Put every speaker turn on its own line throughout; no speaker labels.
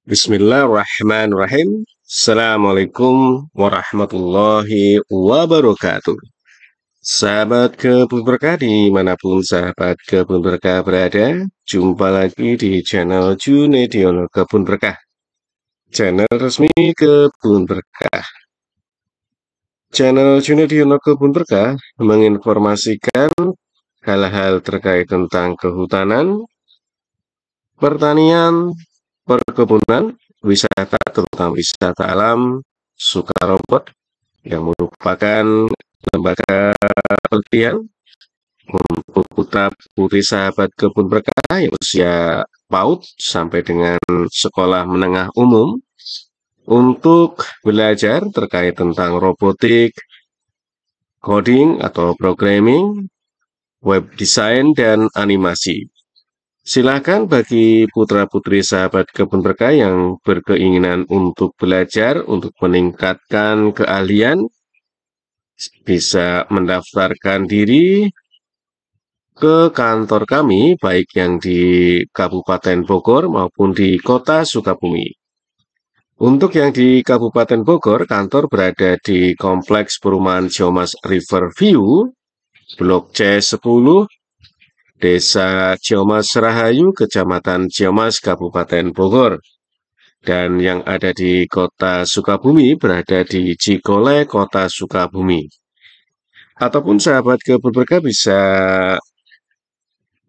Bismillahirrahmanirrahim. Assalamualaikum warahmatullahi wabarakatuh. Sahabat kebun berkah dimanapun sahabat kebun berkah berada, jumpa lagi di channel Junediono Kebun Berkah, channel resmi kebun berkah. Channel Junediono Kebun Berkah menginformasikan hal-hal terkait tentang kehutanan, pertanian, perkebunan, wisata, terutama wisata alam, Sukarobot, yang merupakan lembaga penelitian untuk putra-putri sahabat kebun berkah yang usia PAUD sampai dengan sekolah menengah umum untuk belajar terkait tentang robotik, coding atau programming, web design, dan animasi. Silakan bagi putra-putri sahabat kebun berkah yang berkeinginan untuk belajar, untuk meningkatkan keahlian, bisa mendaftarkan diri ke kantor kami, baik yang di Kabupaten Bogor maupun di Kota Sukabumi. Untuk yang di Kabupaten Bogor, kantor berada di Kompleks Perumahan Ciamas Riverview, Blok C10, Desa Ciamas Rahayu, Kecamatan Ciamas, Kabupaten Bogor. Dan yang ada di Kota Sukabumi berada di Cikole, Kota Sukabumi. Ataupun sahabat kebun berkah bisa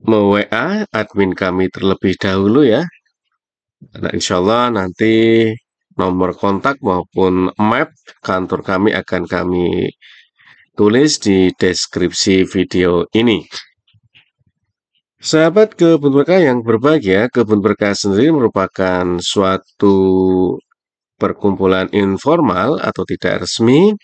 me-WA admin kami terlebih dahulu ya. Nah, insya Allah nanti nomor kontak maupun map kantor kami akan kami tulis di deskripsi video ini. Sahabat kebun berkah yang berbahagia, kebun berkah sendiri merupakan suatu perkumpulan informal atau tidak resmi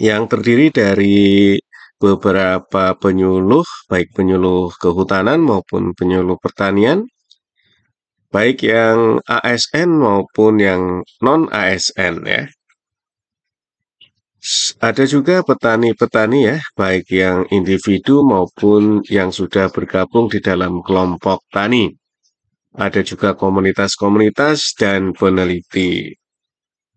yang terdiri dari beberapa penyuluh, baik penyuluh kehutanan maupun penyuluh pertanian, baik yang ASN maupun yang non-ASN ya. Ada juga petani-petani ya, baik yang individu maupun yang sudah bergabung di dalam kelompok tani. Ada juga komunitas-komunitas dan peneliti.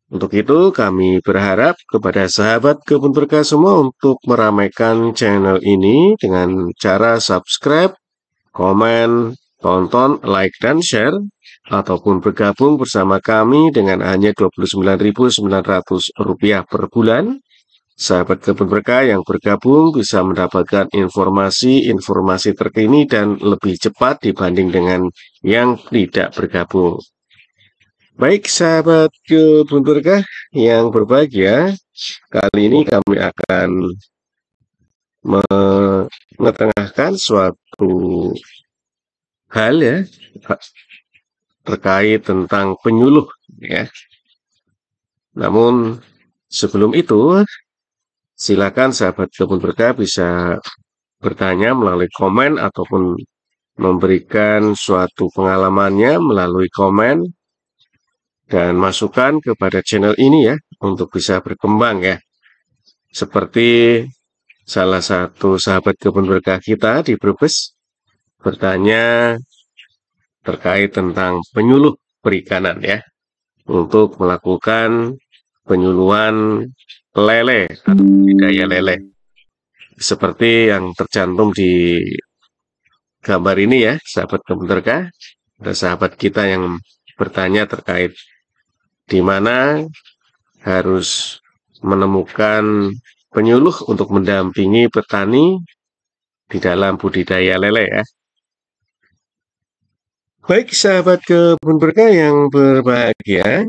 Untuk itu kami berharap kepada sahabat kebun berkah semua untuk meramaikan channel ini dengan cara subscribe, komen, tonton, like, dan share, ataupun bergabung bersama kami dengan hanya Rp29.900 per bulan. Sahabat kebun berkah yang bergabung bisa mendapatkan informasi-informasi terkini dan lebih cepat dibanding dengan yang tidak bergabung. Baik sahabat kebun berkah yang berbahagia, kali ini kami akan mengetengahkan suatu hal ya terkait tentang penyuluh ya. Namun sebelum itu, silakan sahabat kebun berkah bisa bertanya melalui komen ataupun memberikan suatu pengalamannya melalui komen dan masukan kepada channel ini ya, untuk bisa berkembang ya. Seperti salah satu sahabat kebun berkah kita di Brebes bertanya terkait tentang penyuluh perikanan ya, untuk melakukan penyuluhan lele atau budidaya lele. Seperti yang tercantum di gambar ini ya, sahabat kebun berkah, ada sahabat kita yang bertanya terkait di mana harus menemukan penyuluh untuk mendampingi petani di dalam budidaya lele ya. Baik sahabat kebun berkah yang berbahagia,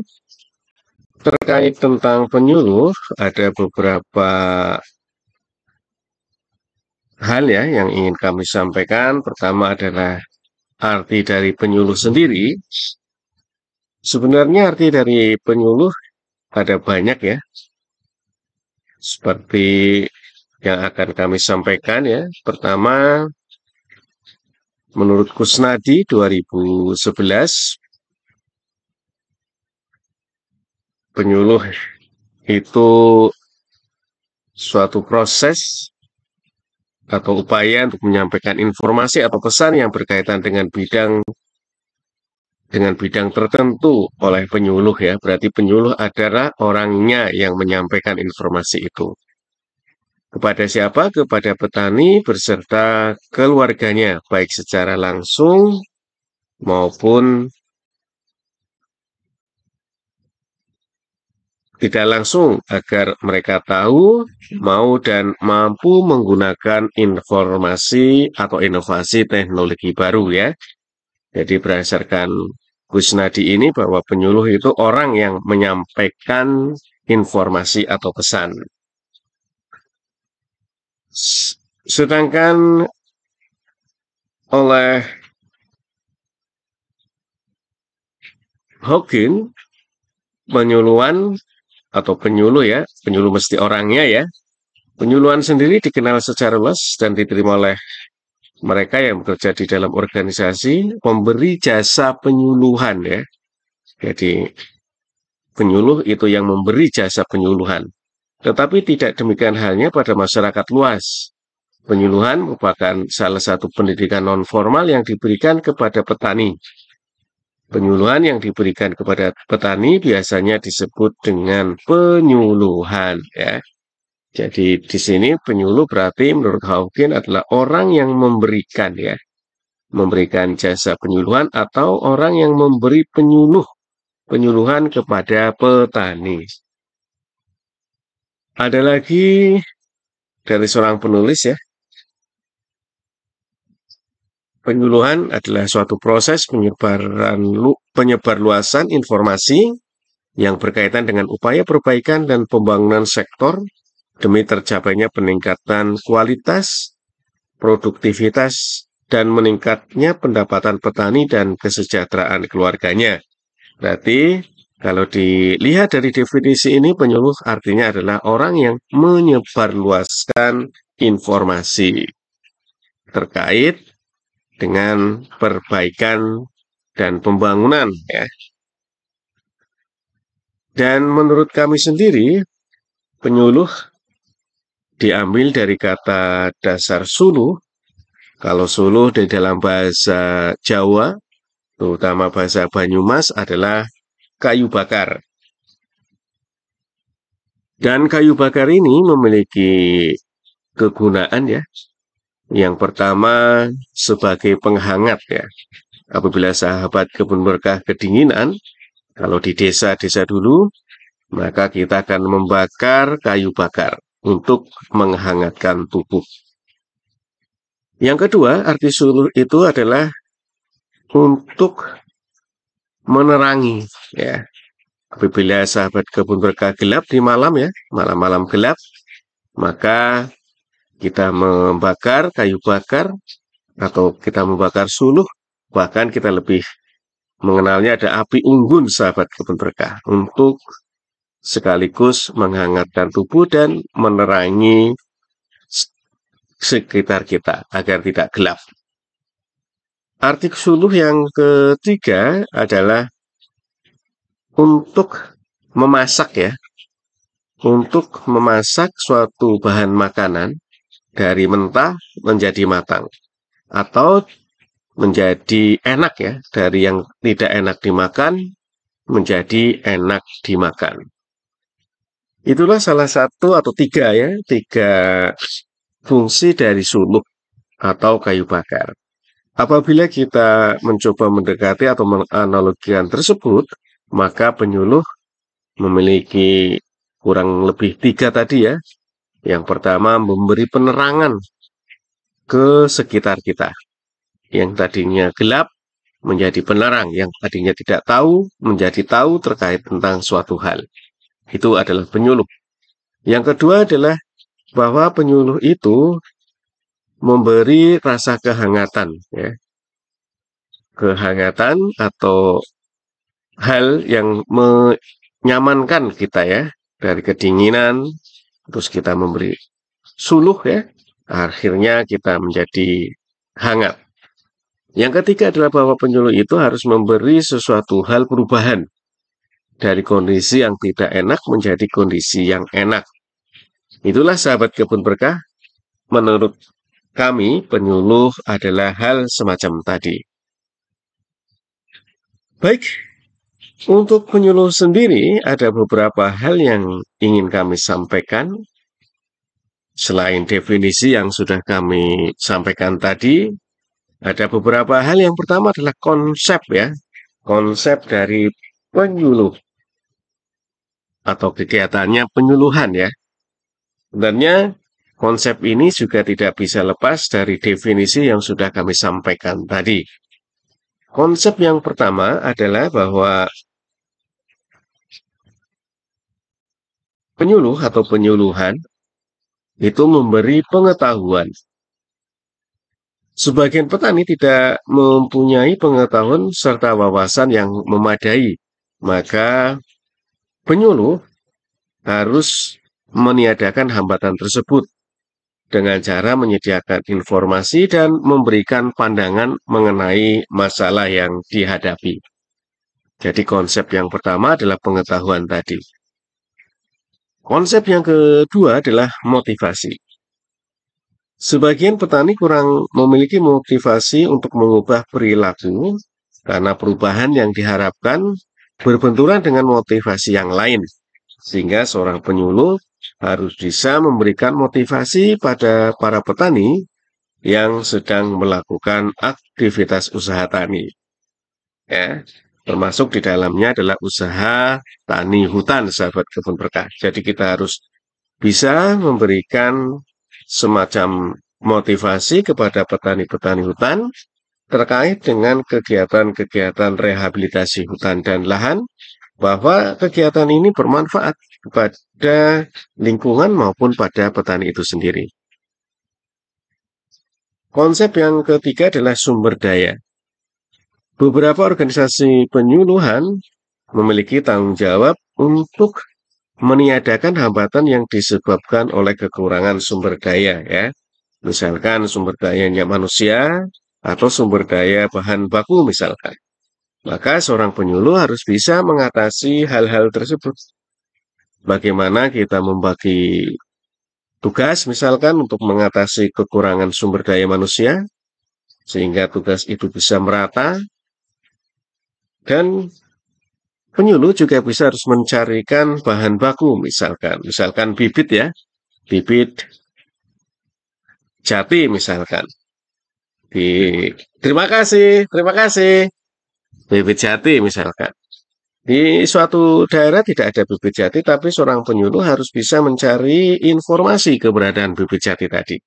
terkait tentang penyuluh ada beberapa hal ya yang ingin kami sampaikan. Pertama adalah arti dari penyuluh sendiri. Sebenarnya arti dari penyuluh ada banyak ya, seperti yang akan kami sampaikan ya. Pertama, menurut Kusnadi 2011, penyuluh itu suatu proses atau upaya untuk menyampaikan informasi atau pesan yang berkaitan dengan bidang dengan bidang tertentu oleh penyuluh ya. Berarti penyuluh adalah orangnya yang menyampaikan informasi itu. Kepada siapa? Kepada petani beserta keluarganya, baik secara langsung maupun tidak langsung, agar mereka tahu, mau dan mampu menggunakan informasi atau inovasi teknologi baru ya. Jadi berdasarkan Kusnadi ini bahwa penyuluh itu orang yang menyampaikan informasi atau pesan. Sedangkan oleh Hawking, penyuluhan atau penyuluh ya, penyuluh mesti orangnya ya. Penyuluhan sendiri dikenal secara luas dan diterima oleh mereka yang bekerja di dalam organisasi memberi jasa penyuluhan ya. Jadi penyuluh itu yang memberi jasa penyuluhan. Tetapi tidak demikian halnya pada masyarakat luas. Penyuluhan merupakan salah satu pendidikan non-formal yang diberikan kepada petani. Penyuluhan yang diberikan kepada petani biasanya disebut dengan penyuluhan ya. Jadi di sini penyuluh berarti menurut Hawking adalah orang yang memberikan ya, memberikan jasa penyuluhan atau orang yang memberi penyuluhan kepada petani. Ada lagi dari seorang penulis ya, penyuluhan adalah suatu proses penyebarluasan informasi yang berkaitan dengan upaya perbaikan dan pembangunan sektor demi tercapainya peningkatan kualitas, produktivitas, dan meningkatnya pendapatan petani dan kesejahteraan keluarganya. Berarti kalau dilihat dari definisi ini, penyuluh artinya adalah orang yang menyebarluaskan informasi terkait dengan perbaikan dan pembangunan ya. Dan menurut kami sendiri, penyuluh diambil dari kata dasar suluh. Kalau suluh di dalam bahasa Jawa, terutama bahasa Banyumas, adalah kayu bakar. Dan kayu bakar ini memiliki kegunaan ya. Yang pertama sebagai penghangat ya. Apabila sahabat kebun berkah kedinginan, kalau di desa-desa dulu, maka kita akan membakar kayu bakar untuk menghangatkan tubuh. Yang kedua, arti suluh itu adalah untuk menerangi ya. Apabila sahabat kebun berkah gelap di malam ya, malam-malam gelap, maka kita membakar kayu bakar atau kita membakar suluh, bahkan kita lebih mengenalnya ada api unggun sahabat kebun berkah untuk sekaligus menghangatkan tubuh dan menerangi sekitar kita agar tidak gelap. Arti suluh yang ketiga adalah untuk memasak ya, untuk memasak suatu bahan makanan dari mentah menjadi matang atau menjadi enak ya, dari yang tidak enak dimakan menjadi enak dimakan. Itulah salah satu atau tiga ya, tiga fungsi dari suluh atau kayu bakar. Apabila kita mencoba mendekati atau menganalogikan tersebut, maka penyuluh memiliki kurang lebih tiga tadi ya. Yang pertama, memberi penerangan ke sekitar kita. Yang tadinya gelap menjadi penerang, yang tadinya tidak tahu menjadi tahu terkait tentang suatu hal. Itu adalah penyuluh. Yang kedua adalah bahwa penyuluh itu memberi rasa kehangatan ya. Kehangatan atau hal yang menyamankan kita ya dari kedinginan, terus kita memberi suluh ya, akhirnya kita menjadi hangat. Yang ketiga adalah bahwa penyuluh itu harus memberi sesuatu hal perubahan dari kondisi yang tidak enak menjadi kondisi yang enak. Itulah sahabat kebun berkah, menurut kami penyuluh adalah hal semacam tadi. Baik, untuk penyuluh sendiri ada beberapa hal yang ingin kami sampaikan. Selain definisi yang sudah kami sampaikan tadi, ada beberapa hal. Yang pertama adalah konsep ya, konsep dari penyuluh atau kegiatannya penyuluhan ya. Sebenarnya konsep ini juga tidak bisa lepas dari definisi yang sudah kami sampaikan tadi. Konsep yang pertama adalah bahwa penyuluh atau penyuluhan itu memberi pengetahuan. Sebagian petani tidak mempunyai pengetahuan serta wawasan yang memadai, maka penyuluh harus meniadakan hambatan tersebut dengan cara menyediakan informasi dan memberikan pandangan mengenai masalah yang dihadapi. Jadi konsep yang pertama adalah pengetahuan tadi. Konsep yang kedua adalah motivasi. Sebagian petani kurang memiliki motivasi untuk mengubah perilaku karena perubahan yang diharapkan berbenturan dengan motivasi yang lain. Sehingga seorang penyuluh harus bisa memberikan motivasi pada para petani yang sedang melakukan aktivitas usaha tani. Ya, termasuk di dalamnya adalah usaha tani hutan, sahabat kebun berkah. Jadi kita harus bisa memberikan semacam motivasi kepada petani-petani hutan terkait dengan kegiatan-kegiatan rehabilitasi hutan dan lahan, bahwa kegiatan ini bermanfaat kepada lingkungan maupun pada petani itu sendiri. Konsep yang ketiga adalah sumber daya. Beberapa organisasi penyuluhan memiliki tanggung jawab untuk meniadakan hambatan yang disebabkan oleh kekurangan sumber daya ya. Misalkan sumber dayanya manusia atau sumber daya bahan baku misalkan. Maka seorang penyuluh harus bisa mengatasi hal-hal tersebut. Bagaimana kita membagi tugas misalkan untuk mengatasi kekurangan sumber daya manusia, sehingga tugas itu bisa merata, dan penyuluh juga bisa harus mencarikan bahan baku misalkan bibit ya, bibit jati misalkan. Terima kasih, bibit jati misalkan. Di suatu daerah tidak ada bibit jati, tapi seorang penyuluh harus bisa mencari informasi keberadaan bibit jati tadi.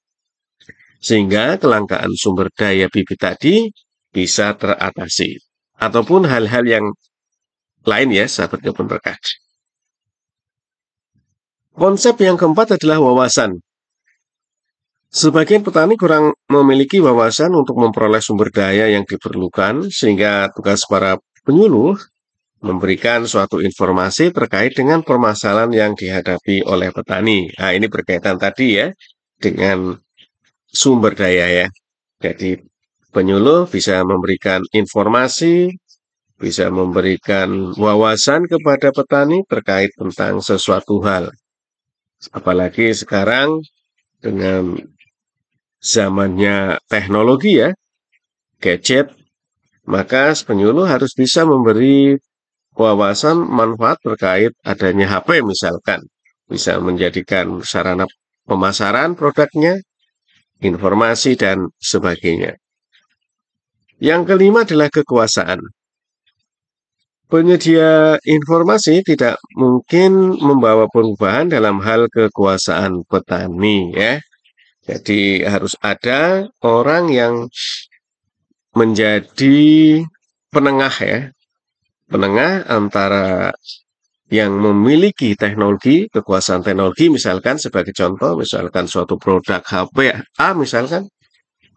Sehingga kelangkaan sumber daya bibit tadi bisa teratasi. Ataupun hal-hal yang lain ya, sahabat kebun berkah. Konsep yang keempat adalah wawasan. Sebagian petani kurang memiliki wawasan untuk memperoleh sumber daya yang diperlukan, sehingga tugas para penyuluh memberikan suatu informasi terkait dengan permasalahan yang dihadapi oleh petani. Nah, ini berkaitan tadi ya dengan sumber daya ya. Jadi penyuluh bisa memberikan informasi, bisa memberikan wawasan kepada petani terkait tentang sesuatu hal. Apalagi sekarang dengan zamannya teknologi ya, gadget, maka penyuluh harus bisa memberi wawasan manfaat terkait adanya HP misalkan. Bisa menjadikan sarana pemasaran produknya, informasi, dan sebagainya. Yang kelima adalah kekuasaan. Penyedia informasi tidak mungkin membawa perubahan dalam hal kekuasaan petani ya. Jadi harus ada orang yang menjadi penengah ya. Penengah antara yang memiliki teknologi, kekuasaan teknologi misalkan sebagai contoh, misalkan suatu produk HP A misalkan,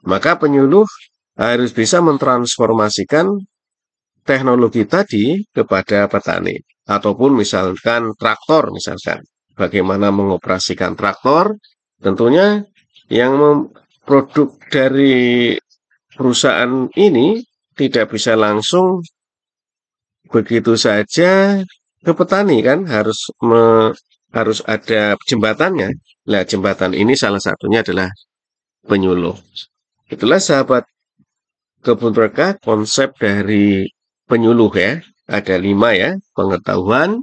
maka penyuluh harus bisa mentransformasikan teknologi tadi kepada petani. Ataupun misalkan traktor misalkan, bagaimana mengoperasikan traktor, tentunya yang produk dari perusahaan ini tidak bisa langsung begitu saja ke petani kan, harus ada jembatannya. Nah, jembatan ini salah satunya adalah penyuluh. Itulah sahabat kebun berkah konsep dari penyuluh ya. Ada 5 ya, pengetahuan,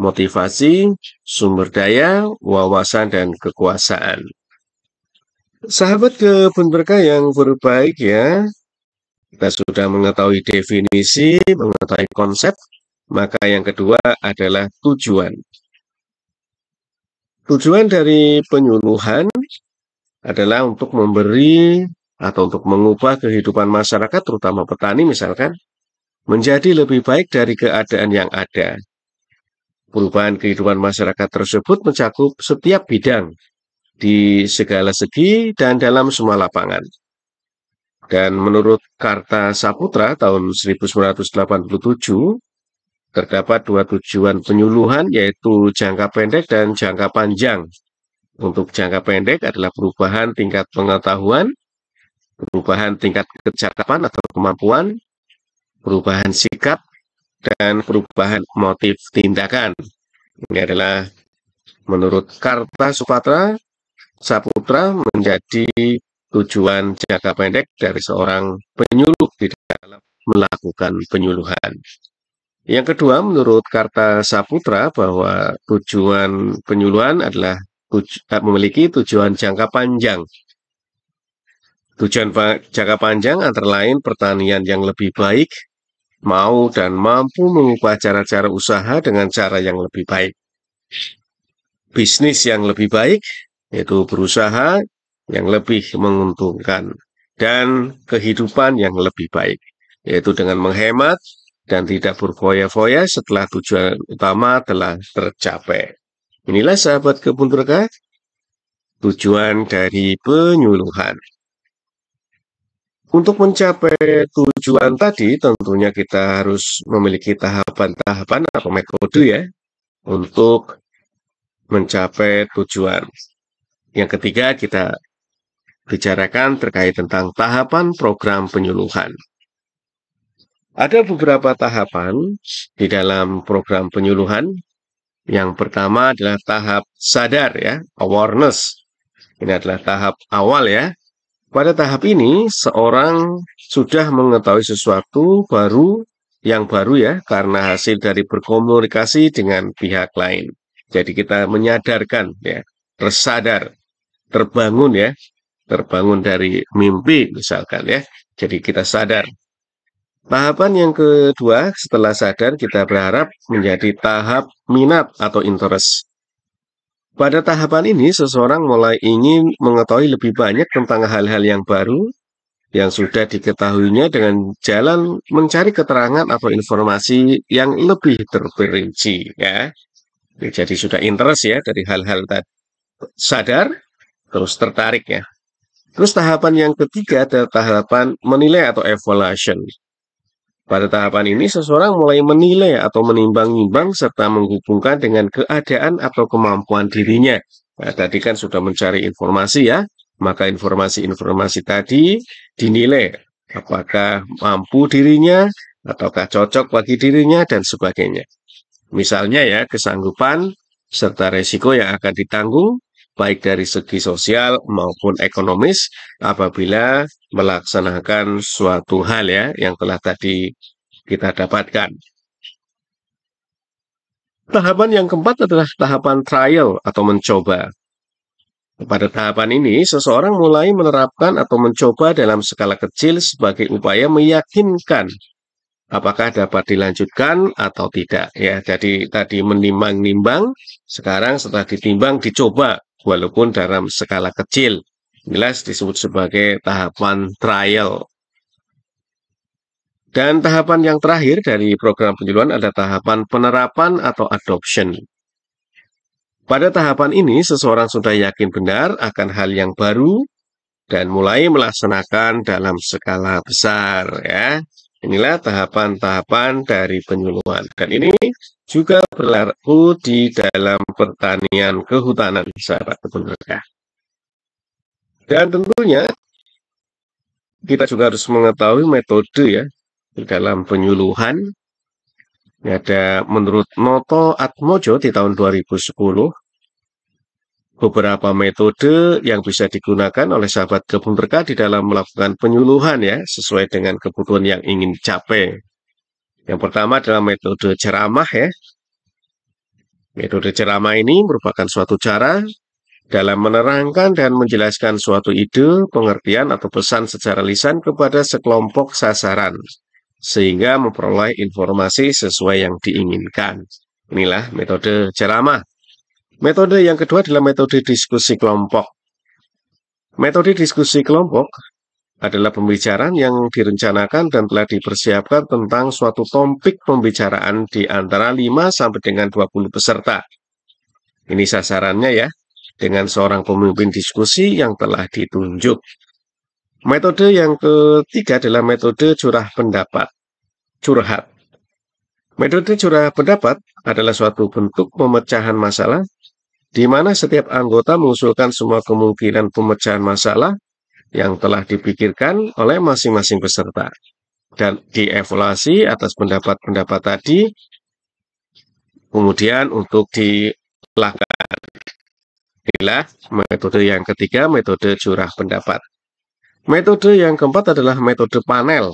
motivasi, sumber daya, wawasan, dan kekuasaan. Sahabat kebun berkah yang berbaik ya, kita sudah mengetahui definisi, mengetahui konsep, maka yang kedua adalah tujuan. Tujuan dari penyuluhan adalah untuk memberi atau untuk mengubah kehidupan masyarakat, terutama petani misalkan, menjadi lebih baik dari keadaan yang ada. Perubahan kehidupan masyarakat tersebut mencakup setiap bidang, di segala segi dan dalam semua lapangan. Dan menurut Karta Saputra tahun 1987, terdapat 2 tujuan penyuluhan, yaitu jangka pendek dan jangka panjang. Untuk jangka pendek adalah perubahan tingkat pengetahuan, perubahan tingkat kecakapan atau kemampuan, perubahan sikap, dan perubahan motif tindakan. Ini adalah menurut Karta Saputra menjadi tujuan jangka pendek dari seorang penyuluh di dalam melakukan penyuluhan. Yang kedua, menurut Karta Saputra bahwa tujuan penyuluhan adalah memiliki tujuan jangka panjang. Tujuan jangka panjang antara lain pertanian yang lebih baik, mau dan mampu mengubah cara-cara usaha dengan cara yang lebih baik. Bisnis yang lebih baik, yaitu berusaha yang lebih menguntungkan. Dan kehidupan yang lebih baik, yaitu dengan menghemat dan tidak berfoya-foya setelah tujuan utama telah tercapai. Inilah sahabat kebun berkah, tujuan dari penyuluhan. Untuk mencapai tujuan tadi, tentunya kita harus memiliki tahapan-tahapan atau metode ya, untuk mencapai tujuan. Yang ketiga, kita bicarakan terkait tentang tahapan program penyuluhan. Ada beberapa tahapan di dalam program penyuluhan. Yang pertama adalah tahap sadar ya, awareness. Ini adalah tahap awal ya. Pada tahap ini, seorang sudah mengetahui sesuatu yang baru ya, karena hasil dari berkomunikasi dengan pihak lain. Jadi kita menyadarkan ya, tersadar, terbangun ya, terbangun dari mimpi misalkan ya. Jadi kita sadar. Tahapan yang kedua, setelah sadar kita berharap menjadi tahap minat atau interest. Pada tahapan ini, seseorang mulai ingin mengetahui lebih banyak tentang hal-hal yang baru yang sudah diketahuinya dengan jalan mencari keterangan atau informasi yang lebih terperinci. Ya. Jadi sudah interest ya dari hal-hal tadi. Sadar, terus tertarik ya. Terus tahapan yang ketiga adalah tahapan menilai atau evaluation. Pada tahapan ini, seseorang mulai menilai atau menimbang-nimbang serta menghubungkan dengan keadaan atau kemampuan dirinya. Nah, tadi kan sudah mencari informasi ya, maka informasi-informasi tadi dinilai apakah mampu dirinya, ataukah cocok bagi dirinya, dan sebagainya. Misalnya ya, kesanggupan serta resiko yang akan ditanggung, baik dari segi sosial maupun ekonomis apabila melaksanakan suatu hal ya yang telah tadi kita dapatkan. Tahapan yang keempat adalah tahapan trial atau mencoba. Pada tahapan ini, seseorang mulai menerapkan atau mencoba dalam skala kecil sebagai upaya meyakinkan apakah dapat dilanjutkan atau tidak ya. Jadi tadi menimbang-nimbang, sekarang setelah ditimbang dicoba walaupun dalam skala kecil. Inilah disebut sebagai tahapan trial. Dan tahapan yang terakhir dari program penyuluhan ada tahapan penerapan atau adoption. Pada tahapan ini, seseorang sudah yakin benar akan hal yang baru dan mulai melaksanakan dalam skala besar ya. Inilah tahapan-tahapan dari penyuluhan. Dan ini juga berlaku di dalam pertanian kehutanan, sahabat kebun berkah. Dan tentunya kita juga harus mengetahui metode ya di dalam penyuluhan. Ada menurut Noto Atmojo di tahun 2010 beberapa metode yang bisa digunakan oleh sahabat kebun berkah di dalam melakukan penyuluhan ya, sesuai dengan kebutuhan yang ingin dicapai. Yang pertama adalah metode ceramah ya. Metode ceramah ini merupakan suatu cara dalam menerangkan dan menjelaskan suatu ide, pengertian, atau pesan secara lisan kepada sekelompok sasaran, sehingga memperoleh informasi sesuai yang diinginkan. Inilah metode ceramah. Metode yang kedua adalah metode diskusi kelompok. Metode diskusi kelompok adalah pembicaraan yang direncanakan dan telah dipersiapkan tentang suatu topik pembicaraan di antara 5 sampai dengan 20 peserta. Ini sasarannya ya, dengan seorang pemimpin diskusi yang telah ditunjuk. Metode yang ketiga adalah metode curah pendapat, curhat. Metode curah pendapat adalah suatu bentuk pemecahan masalah di mana setiap anggota mengusulkan semua kemungkinan pemecahan masalah yang telah dipikirkan oleh masing-masing peserta dan dievaluasi atas pendapat-pendapat tadi, kemudian untuk dilakukan. Inilah metode yang ketiga, metode curah pendapat. Metode yang keempat adalah metode panel.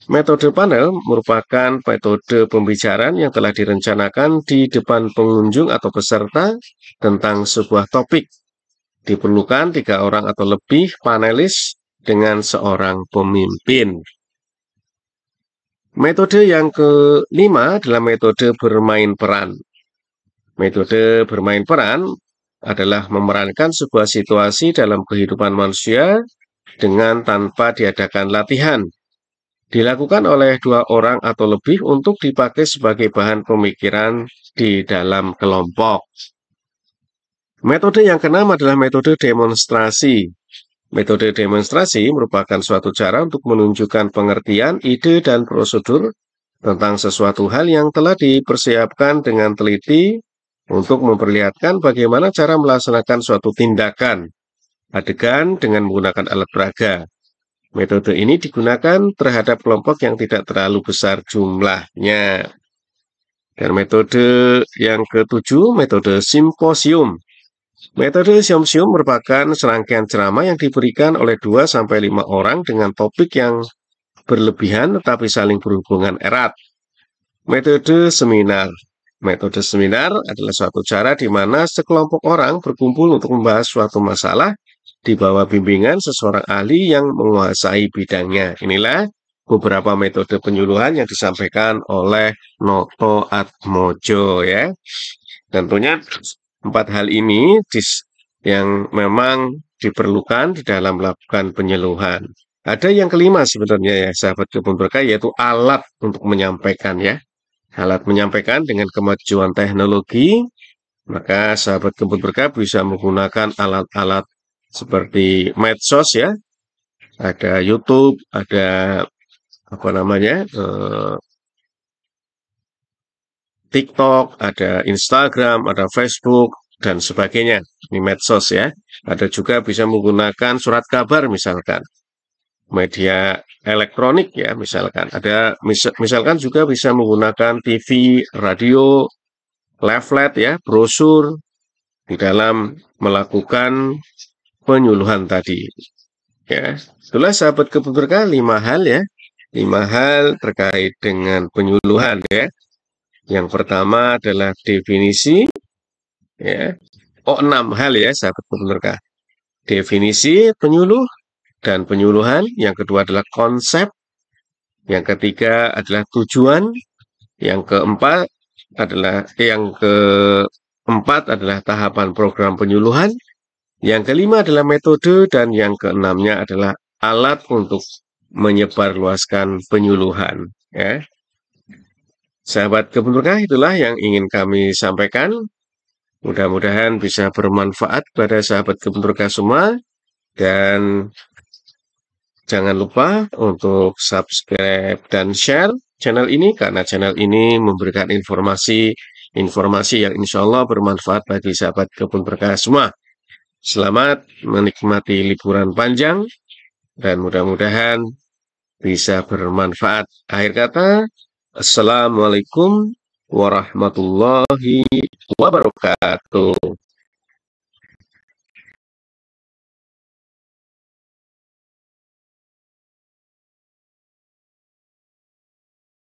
Metode panel merupakan metode pembicaraan yang telah direncanakan di depan pengunjung atau peserta tentang sebuah topik. Diperlukan 3 orang atau lebih panelis dengan seorang pemimpin. Metode yang kelima adalah metode bermain peran. Metode bermain peran adalah memerankan sebuah situasi dalam kehidupan manusia dengan tanpa diadakan latihan. Dilakukan oleh 2 orang atau lebih untuk dipakai sebagai bahan pemikiran di dalam kelompok. Metode yang keenam adalah metode demonstrasi. Metode demonstrasi merupakan suatu cara untuk menunjukkan pengertian, ide, dan prosedur tentang sesuatu hal yang telah dipersiapkan dengan teliti untuk memperlihatkan bagaimana cara melaksanakan suatu tindakan, adegan dengan menggunakan alat peraga. Metode ini digunakan terhadap kelompok yang tidak terlalu besar jumlahnya. Dan metode yang ketujuh, metode simposium. Metode simposium merupakan serangkaian ceramah yang diberikan oleh 2-5 orang dengan topik yang berlebihan tetapi saling berhubungan erat. Metode seminar. Metode seminar adalah suatu cara di mana sekelompok orang berkumpul untuk membahas suatu masalah di bawah bimbingan seseorang ahli yang menguasai bidangnya. Inilah beberapa metode penyuluhan yang disampaikan oleh Noto Atmojo ya. Tentunya 4 hal ini yang memang diperlukan di dalam melakukan penyuluhan. Ada yang kelima sebenarnya ya sahabat kebun berkah, yaitu alat untuk menyampaikan ya. Alat menyampaikan dengan kemajuan teknologi, maka sahabat kebun berkah bisa menggunakan alat-alat seperti medsos ya. Ada YouTube, ada TikTok, ada Instagram, ada Facebook, dan sebagainya. Ini medsos ya. Ada juga bisa menggunakan surat kabar misalkan. Media elektronik ya misalkan. Misalkan juga bisa menggunakan TV, radio, leaflet ya, brosur di dalam melakukan penyuluhan tadi. Ya, itulah sahabat kebun berkah 5 hal ya. 5 hal terkait dengan penyuluhan ya. Yang pertama adalah definisi ya. 6 hal ya sahabat kebun berkah. Definisi penyuluh dan penyuluhan. Yang kedua adalah konsep. Yang ketiga adalah tujuan. Yang keempat adalah tahapan program penyuluhan. Yang kelima adalah metode, dan yang keenamnya adalah alat untuk menyebarluaskan penyuluhan. Ya. Sahabat kebun berkah, itulah yang ingin kami sampaikan. Mudah-mudahan bisa bermanfaat kepada sahabat kebun berkah semua. Dan jangan lupa untuk subscribe dan share channel ini, karena channel ini memberikan informasi yang insya Allah bermanfaat bagi sahabat kebun berkah semua. Selamat menikmati liburan panjang dan mudah-mudahan bisa bermanfaat. Akhir kata, Assalamualaikum warahmatullahi wabarakatuh.